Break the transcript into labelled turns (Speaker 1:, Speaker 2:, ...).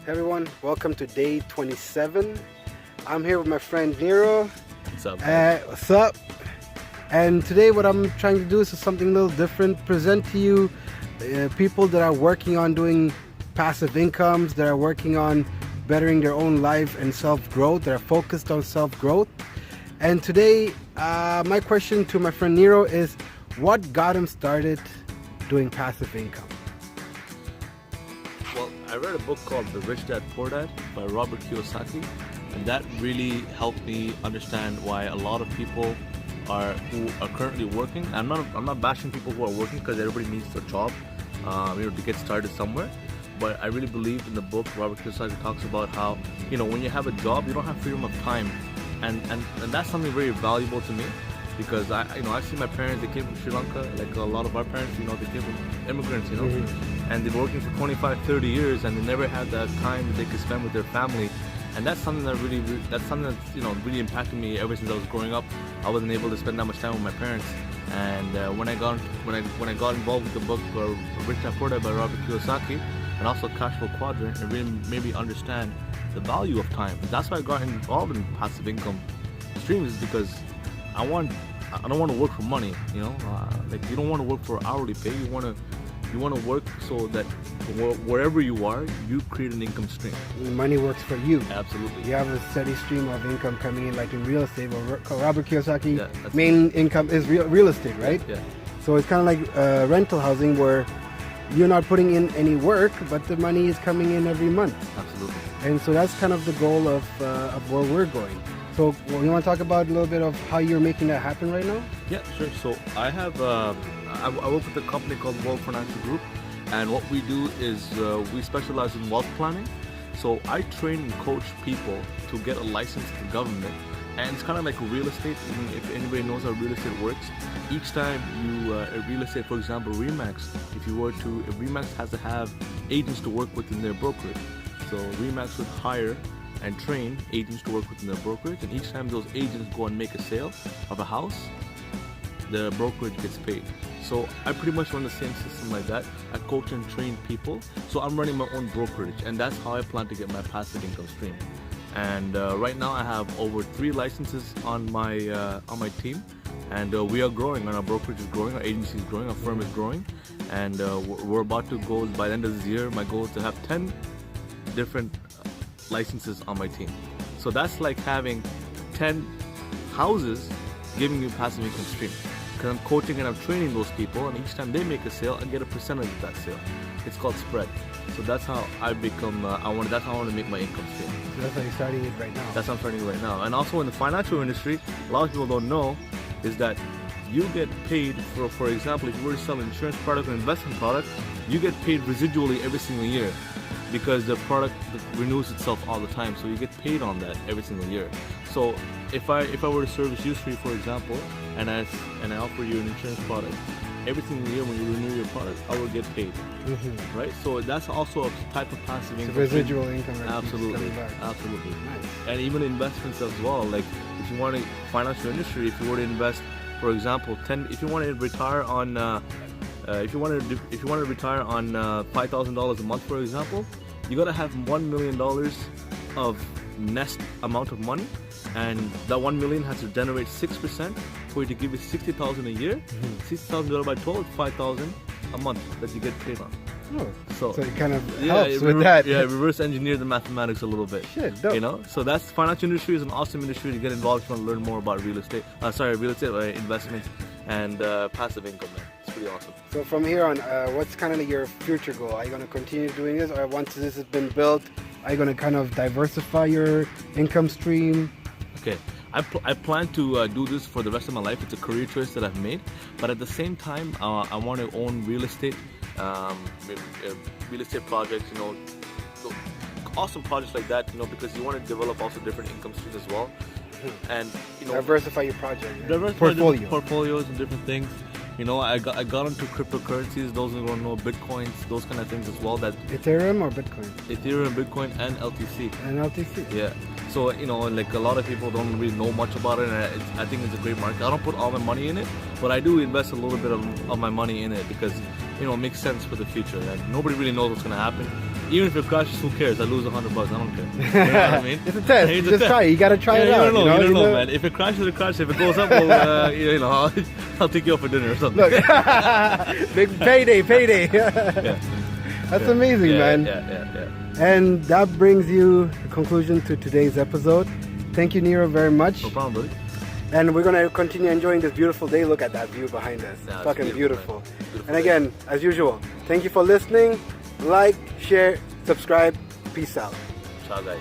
Speaker 1: Hey everyone, welcome to day 27. I'm here with my friend Nero.
Speaker 2: What's up?
Speaker 1: What's up? And today what I'm trying to do is something a little different. Present to you people that are working on doing passive incomes, that are working on bettering their own life and self-growth, that are focused on self-growth. And today, my question to my friend Nero is, what got him started doing passive income?
Speaker 2: Well, I read a book called The Rich Dad Poor Dad by Robert Kiyosaki, and that really helped me understand why a lot of people who are currently working. I'm not bashing people who are working because everybody needs a job, to get started somewhere. But I really believe in the book. Robert Kiyosaki talks about how, when you have a job, you don't have freedom of time, and that's something very valuable to me. Because I see my parents, they came from Sri Lanka, like a lot of our parents, they came from immigrants,
Speaker 1: Mm-hmm.
Speaker 2: and they've been working for 25, 30 years, and they never had that time that they could spend with their family. And that's something that's really impacted me ever since I was growing up. I wasn't able to spend that much time with my parents. And when I got involved with the book Rich Dad Poor Dad by Robert Kiyosaki, and also Cash Flow Quadrant, it really made me understand the value of time. That's why I got involved in passive income streams, is because I don't want to work for money, you don't want to work for hourly pay. You want to work so that wherever you are, you create an income stream.
Speaker 1: Money works for you.
Speaker 2: Absolutely.
Speaker 1: You have a steady stream of income coming in, like in real estate. Well, Robert Kiyosaki,
Speaker 2: Yeah,
Speaker 1: main income is real estate, right?
Speaker 2: Yeah.
Speaker 1: So it's kind of like rental housing, where you're not putting in any work, but the money is coming in every month.
Speaker 2: Absolutely.
Speaker 1: And so that's kind of the goal of where we're going. So you want to talk about a little bit of how you're making that happen right now?
Speaker 2: Yeah, sure. So I have I work with a company called World Financial Group, and what we do is we specialize in wealth planning. So I train and coach people to get a license to the government, and it's kind of like real estate. If anybody knows how real estate works, each time you a real estate, for example, Remax, if Remax has to have agents to work with in their brokerage. So Remax would hire and train agents to work within their brokerage, and each time those agents go and make a sale of a house, the brokerage gets paid. So I pretty much run the same system like that. I coach and train people, so I'm running my own brokerage, and that's how I plan to get my passive income stream. And right now I have over 3 licenses on my team, and we are growing, and our brokerage is growing, our agency is growing, our firm is growing, and we're about to go, by the end of this year, my goal is to have 10 different licenses on my team. So that's like having 10 houses giving you passive income stream, because I'm coaching and I'm training those people, and each time they make a sale, I get a percentage of that sale. It's called spread. So that's how I become that's how I want to make my income stream.
Speaker 1: So that's how you're starting it right now.
Speaker 2: That's how I'm starting right now. And also in the financial industry, a lot of people don't know is that you get paid for example, if you were to sell an insurance product or investment product, you get paid residually every single year, because the product renews itself all the time, so you get paid on that every single year. So if I were to service you, for example, and I offer you an insurance product, every single year when you renew your product, I will get paid,
Speaker 1: Mm-hmm.
Speaker 2: right? So that's also a type of passive income.
Speaker 1: Residual income. Right?
Speaker 2: Absolutely,
Speaker 1: Coming back.
Speaker 2: absolutely.
Speaker 1: Nice.
Speaker 2: And even investments as well. Like if you want to financial industry, if you were to invest, for example, if you want to retire on. If you want to retire on $5,000 a month, for example, you gotta have $1 million of nest amount of money, and that 1 million has to generate 6% for you to give you $60,000 a year.
Speaker 1: Mm-hmm.
Speaker 2: $60,000 divided by 12, $5,000 a month that you get paid on.
Speaker 1: Oh,
Speaker 2: So
Speaker 1: it kind of
Speaker 2: yeah,
Speaker 1: helps with that.
Speaker 2: Yeah, reverse engineer the mathematics a little bit.
Speaker 1: Shit, dope.
Speaker 2: So that's financial industry is an awesome industry to get involved if you want to learn more about real estate. Investments and passive income. Man, it's pretty awesome.
Speaker 1: So from here on, what's kind of like your future goal? Are you going to continue doing this, or once this has been built, are you going to kind of diversify your income stream?
Speaker 2: Okay, I plan to do this for the rest of my life. It's a career choice that I've made, but at the same time, I want to own real estate projects. So awesome projects like that. Because you want to develop also different income streams as well, and
Speaker 1: Diversify your project.
Speaker 2: diversify portfolios and different things. I got into cryptocurrencies. Those who don't know, bitcoins, those kind of things as well. That
Speaker 1: Ethereum or Bitcoin?
Speaker 2: Ethereum, Bitcoin, and LTC.
Speaker 1: And LTC.
Speaker 2: Yeah. So, like a lot of people don't really know much about it, and I think it's a great market. I don't put all my money in it, but I do invest a little bit of my money in it because, it makes sense for the future. And nobody really knows what's going to happen. even if it crashes, who cares? I lose $100. I don't care. You know what I mean?
Speaker 1: It's a test.
Speaker 2: It's a
Speaker 1: Just
Speaker 2: test.
Speaker 1: try it. You gotta try it
Speaker 2: You
Speaker 1: out.
Speaker 2: don't know. You don't know, man. If it crashes, it crashes. If it goes up, well, you know, I'll take you out for dinner or something.
Speaker 1: Look, big payday.
Speaker 2: Yeah.
Speaker 1: That's amazing, man.
Speaker 2: Yeah.
Speaker 1: And that brings you the conclusion to today's episode. Thank you, Nero, very much.
Speaker 2: No problem, buddy.
Speaker 1: And we're gonna continue enjoying this beautiful day. Look at that view behind us.
Speaker 2: Yeah, it's
Speaker 1: Fucking
Speaker 2: beautiful,
Speaker 1: beautiful.
Speaker 2: man. Beautiful
Speaker 1: And
Speaker 2: day.
Speaker 1: again, as usual, thank you for listening. Like, share, subscribe. Peace out.
Speaker 2: Ciao, guys.